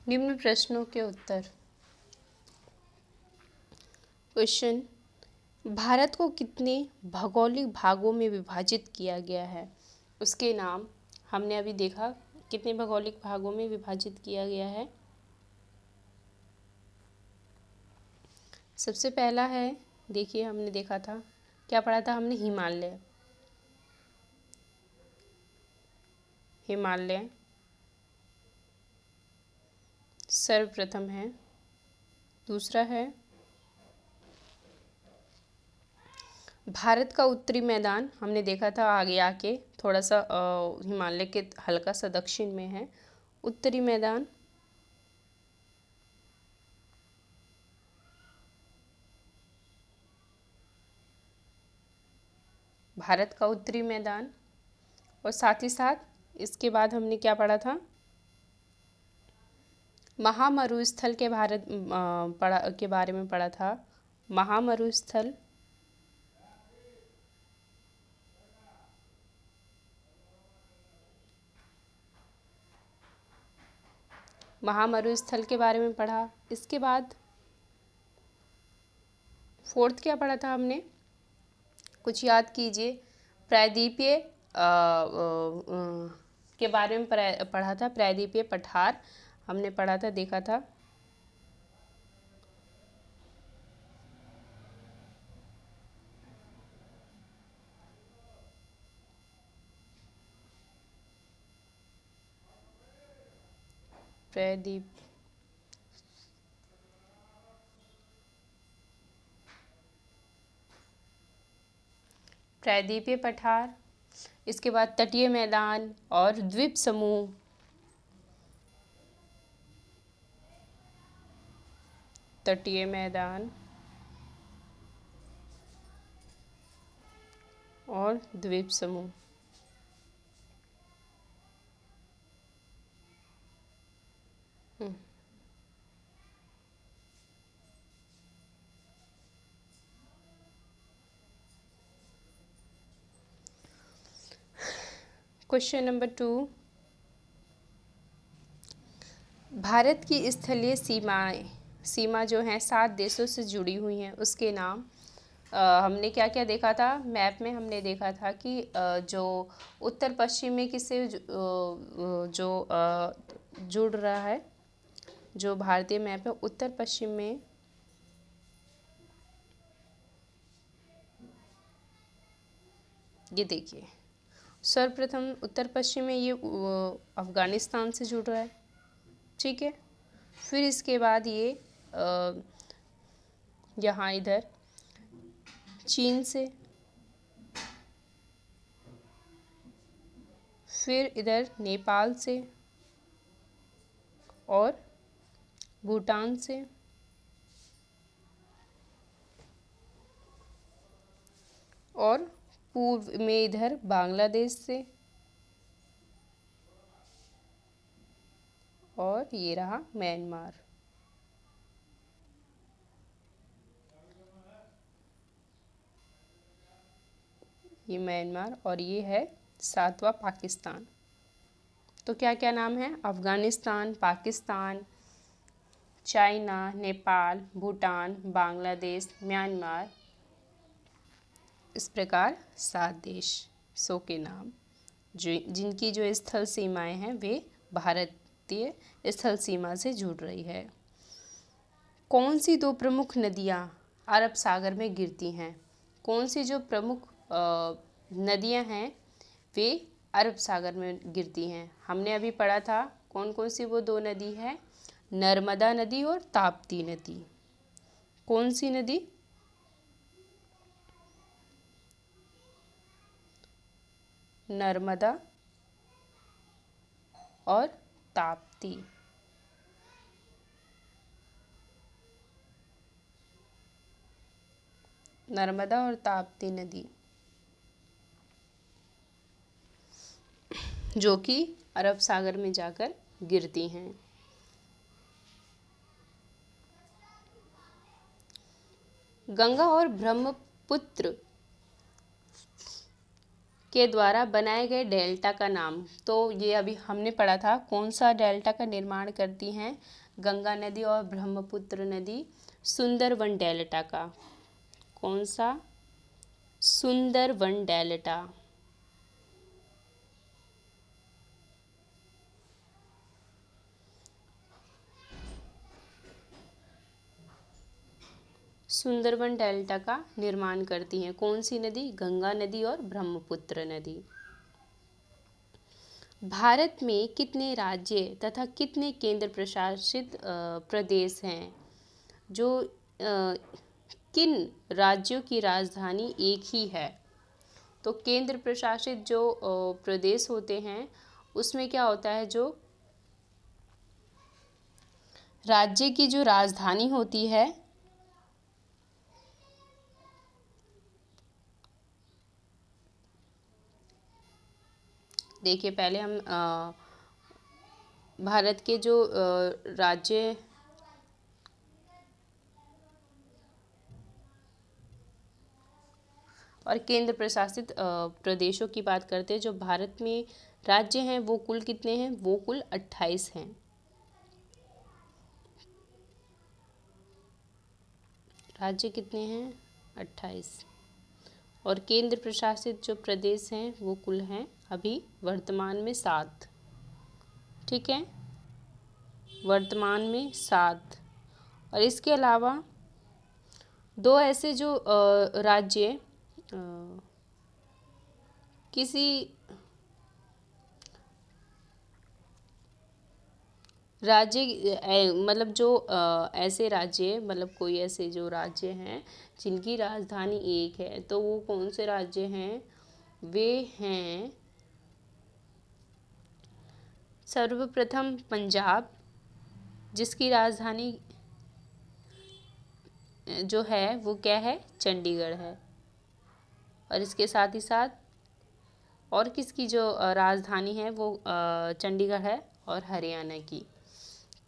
निम्न प्रश्नों के उत्तर। क्वेश्चन, भारत को कितने भौगोलिक भागों में विभाजित किया गया है? उसके नाम हमने अभी देखा, कितने भौगोलिक भागों में विभाजित किया गया है। सबसे पहला है, देखिए हमने देखा था, क्या पढ़ा था हमने? हिमालय। हिमालय सर्वप्रथम है। दूसरा है भारत का उत्तरी मैदान, हमने देखा था आगे आके थोड़ा सा हिमालय के हल्का सा दक्षिण में है उत्तरी मैदान। भारत का उत्तरी मैदान। और साथ ही साथ इसके बाद हमने क्या पढ़ा था? महामरुस्थल के के बारे में पढ़ा था। महामरुस्थल महामरुस्थल के बारे में पढ़ा। इसके बाद फोर्थ क्या पढ़ा था हमने? कुछ याद कीजिए। प्रायद्वीपीय के बारे में पढ़ा था। प्रायद्वीपीय पठार हमने पढ़ा था, देखा था। प्रायद्वीपीय पठार। इसके बाद तटीय मैदान और द्वीप समूह। तटीय मैदान और द्वीप समूह। क्वेश्चन नंबर 2, भारत की स्थलीय सीमा जो हैं 7 देशों से जुड़ी हुई हैं, उसके नाम। हमने क्या क्या देखा था? मैप में हमने देखा था कि जो उत्तर पश्चिम में किससे जुड़ रहा है, जो भारतीय मैप है उत्तर पश्चिम में ये देखिए, सर्वप्रथम उत्तर पश्चिम में ये अफ़गानिस्तान से जुड़ रहा है, ठीक है। फिर इसके बाद ये यहाँ इधर चीन से, फिर इधर नेपाल से और भूटान से, और पूर्व में इधर बांग्लादेश से, और ये रहा म्यांमार। ये म्यांमार और ये है 7वां पाकिस्तान। तो क्या क्या नाम है? Afghanistan, Pakistan, China, Nepal, Bhutan, Bangladesh, Myanmar. इस प्रकार 7 देशों के नाम जिनकी जो स्थल सीमाएं हैं वे भारतीय स्थल सीमा से जुड़ रही है। कौन सी 2 प्रमुख नदियां अरब सागर में गिरती हैं? कौन सी जो प्रमुख नदियां हैं वे अरब सागर में गिरती हैं? हमने अभी पढ़ा था कौन कौन सी वो 2 नदी है, नर्मदा नदी और ताप्ती नदी। कौन सी नदी? नर्मदा और ताप्ती। नर्मदा और ताप्ती नदी जो कि अरब सागर में जाकर गिरती हैं। गंगा और ब्रह्मपुत्र के द्वारा बनाए गए डेल्टा का नाम। तो ये अभी हमने पढ़ा था, कौन सा डेल्टा का निर्माण करती हैं? गंगा नदी और ब्रह्मपुत्र नदी सुंदरवन डेल्टा का। कौन सा? सुंदरवन डेल्टा। सुंदरवन डेल्टा का निर्माण करती हैं कौन सी नदी? गंगा नदी और ब्रह्मपुत्र नदी। भारत में कितने राज्य तथा कितने केंद्र प्रशासित प्रदेश हैं? जो किन राज्यों की राजधानी एक ही है? तो केंद्र प्रशासित जो प्रदेश होते हैं उसमें क्या होता है, जो राज्य की जो राजधानी होती है देखिए, पहले हम भारत के जो राज्य और केंद्र प्रशासित प्रदेशों की बात करते हैं। जो भारत में राज्य हैं वो कुल कितने हैं? वो कुल 28 हैं। राज्य कितने हैं? 28। और केंद्र प्रशासित जो प्रदेश हैं वो कुल हैं अभी वर्तमान में 7। ठीक है, वर्तमान में 7। और इसके अलावा दो ऐसे जो राज्य किसी राज्य मतलब जो ऐसे राज्य, मतलब कोई ऐसे जो राज्य हैं जिनकी राजधानी एक है, तो वो कौन से राज्य हैं? वे हैं सर्वप्रथम पंजाब, जिसकी राजधानी जो है वो क्या है? चंडीगढ़ है। और इसके साथ ही साथ और किसकी जो राजधानी है वो चंडीगढ़ है, और हरियाणा की।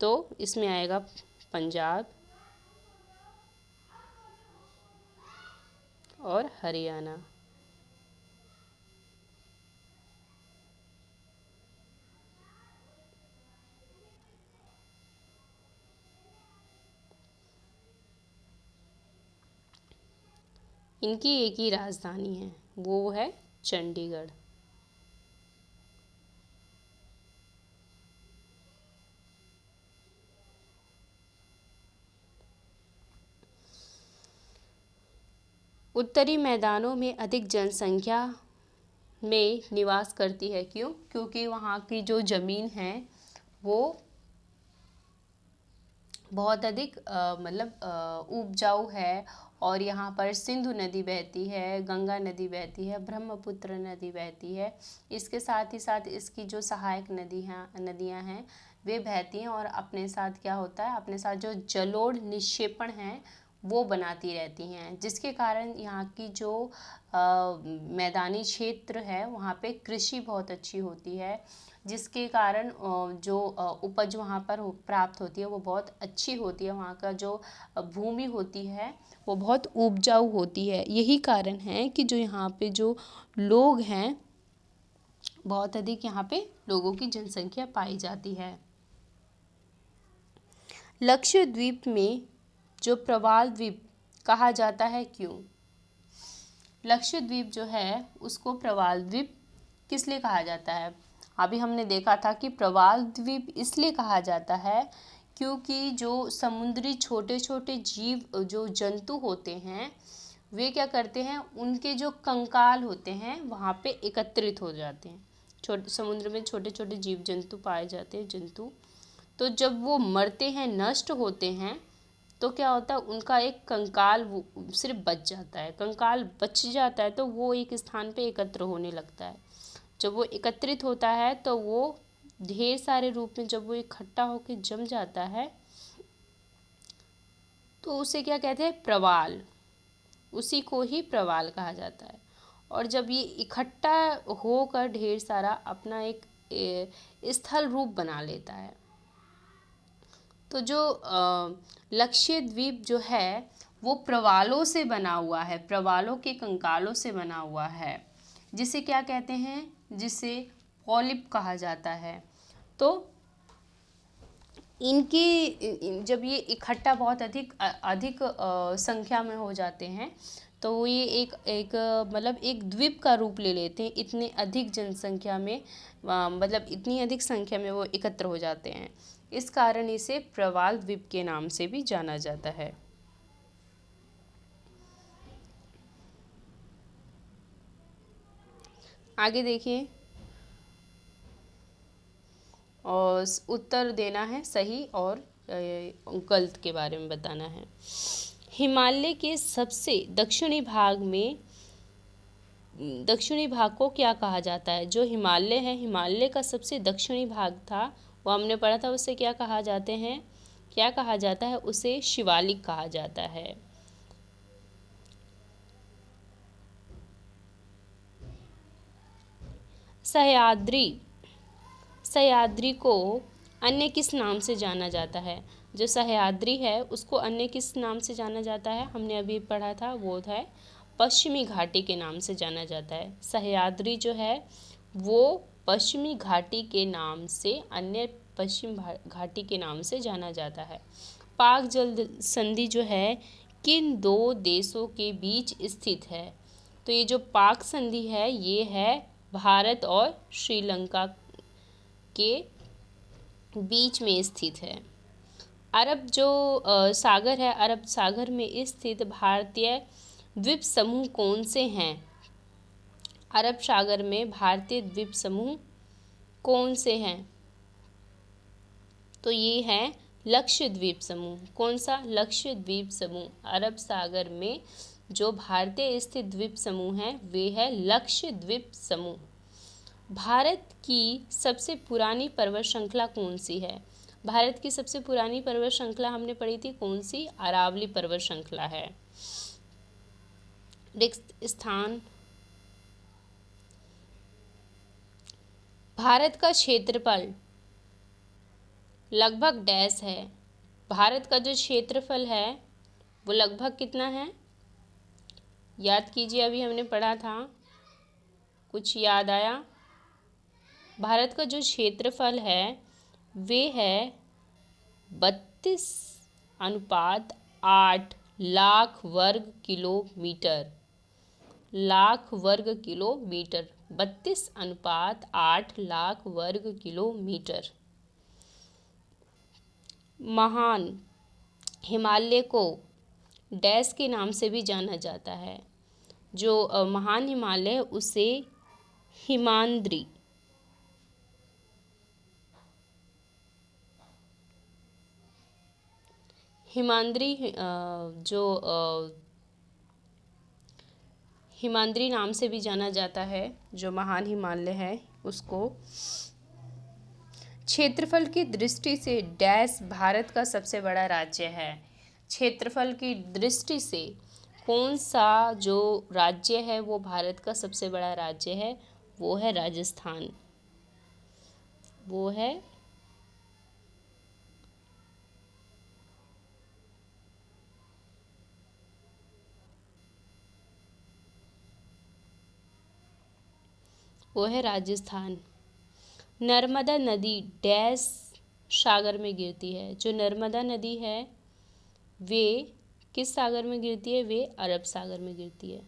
तो इसमें आएगा पंजाब और हरियाणा। इनकी एक ही राजधानी है, वो है चंडीगढ़। उत्तरी मैदानों में अधिक जनसंख्या में निवास करती है। क्यों? क्योंकि वहाँ की जो ज़मीन है वो बहुत अधिक मतलब उपजाऊ है, और यहाँ पर सिंधु नदी बहती है, गंगा नदी बहती है, ब्रह्मपुत्र नदी बहती है। इसके साथ ही साथ इसकी जो सहायक नदियाँ हैं वे बहती हैं, और अपने साथ क्या होता है, अपने साथ जो जलोढ़ निक्षेपण हैं वो बनाती रहती हैं, जिसके कारण यहाँ की जो मैदानी क्षेत्र है वहाँ पे कृषि बहुत अच्छी होती है, जिसके कारण जो उपज वहाँ पर प्राप्त होती है वो बहुत अच्छी होती है। वहाँ का जो भूमि होती है वो बहुत उपजाऊ होती है। यही कारण है कि जो यहाँ पे जो लोग हैं, बहुत अधिक यहाँ पे लोगों की जनसंख्या पाई जाती है। लक्षद्वीप में जो प्रवाल द्वीप कहा जाता है, क्यों? लक्षद्वीप जो है उसको प्रवाल द्वीप किस लिए कहा जाता है? अभी हमने देखा था कि प्रवाल द्वीप इसलिए कहा जाता है क्योंकि जो समुद्री छोटे छोटे जीव, जो जंतु होते हैं, वे क्या करते हैं, उनके जो कंकाल होते हैं वहाँ पे एकत्रित हो जाते हैं। छोटे समुद्र में छोटे छोटे जीव जंतु पाए जाते हैं, जंतु। तो जब वो मरते हैं, नष्ट होते हैं, तो क्या होता है, उनका एक कंकाल वो सिर्फ बच जाता है। कंकाल बच जाता है तो वो एक स्थान पे एकत्र होने लगता है। जब वो एकत्रित होता है तो वो ढेर सारे रूप में जब वो इकट्ठा होकर जम जाता है तो उसे क्या कहते हैं? प्रवाल। उसी को ही प्रवाल कहा जाता है। और जब ये इकट्ठा होकर ढेर सारा अपना एक स्थल रूप बना लेता है, तो जो लक्षद्वीप जो है वो प्रवालों से बना हुआ है, प्रवालों के कंकालों से बना हुआ है। जिसे क्या कहते हैं, जिसे पॉलिप कहा जाता है। तो जब ये इकट्ठा बहुत अधिक संख्या में हो जाते हैं तो ये एक एक मतलब एक द्वीप का रूप ले लेते हैं। इतने अधिक जनसंख्या में मतलब इतनी अधिक संख्या में वो एकत्र हो जाते हैं, इस कारण इसे प्रवाल द्वीप के नाम से भी जाना जाता है। आगे देखिए, और उत्तर देना है सही और गलत के बारे में बताना है। हिमालय के सबसे दक्षिणी भाग को क्या कहा जाता है? जो हिमालय है, हिमालय का सबसे दक्षिणी भाग था, वो हमने पढ़ा था, उसे क्या कहा जाता है? उसे शिवालिक कहा जाता है। सह्याद्री को अन्य किस नाम से जाना जाता है? जो सह्याद्री है उसको अन्य किस नाम से जाना जाता है? हमने अभी पढ़ा था, वो है पश्चिमी घाटी के नाम से जाना जाता है। सह्याद्री जो है वो पश्चिमी घाटी के नाम से, अन्य पश्चिम घाटी के नाम से जाना जाता है। पाक जल संधि जो है किन दो देशों के बीच स्थित है? तो ये जो पाक संधि है ये है भारत और श्रीलंका के बीच में स्थित है। अरब जो सागर है, अरब सागर में स्थित भारतीय द्वीप समूह कौन से हैं? अरब सागर में भारतीय द्वीप समूह कौन से हैं? तो ये है लक्षद्वीप समूह। कौन सा? लक्षद्वीप समूह। अरब सागर में जो भारतीय स्थित द्वीप समूह है वे है लक्षद्वीप समूह। भारत की सबसे पुरानी पर्वत श्रृंखला कौन सी है? भारत की सबसे पुरानी पर्वत श्रृंखला हमने पढ़ी थी, कौन सी? अरावली पर्वत श्रृंखला है। रिक्त स्थान, भारत का क्षेत्रफल लगभग डैश है। भारत का जो क्षेत्रफल है वो लगभग कितना है? याद कीजिए, अभी हमने पढ़ा था, कुछ याद आया? भारत का जो क्षेत्रफल है वे है 32.8 लाख वर्ग किलोमीटर। 32.8 लाख वर्ग किलोमीटर। महान हिमालय को डैश के नाम से भी जाना जाता है। जो महान हिमालय है उसे हिमाद्री हिमाद्री नाम से भी जाना जाता है। जो महान हिमालय है उसको। क्षेत्रफल की दृष्टि से डैश भारत का सबसे बड़ा राज्य है? क्षेत्रफल की दृष्टि से कौन सा जो राज्य है वो भारत का सबसे बड़ा राज्य है? वो है राजस्थान। वो है राजस्थान। नर्मदा नदी डैश सागर में गिरती है? जो नर्मदा नदी है वे किस सागर में गिरती है? वे अरब सागर में गिरती है।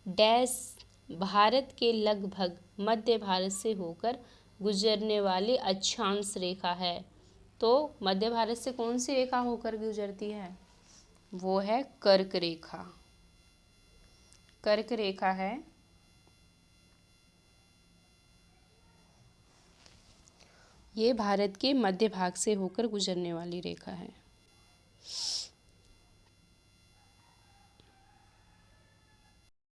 डैश भारत के लगभग मध्य भारत से होकर गुजरने वाली अक्षांश रेखा है। तो मध्य भारत से कौन सी रेखा होकर गुजरती है? वो है कर्क रेखा। कर्क रेखा है। ये भारत के मध्य भाग से होकर गुजरने वाली रेखा है।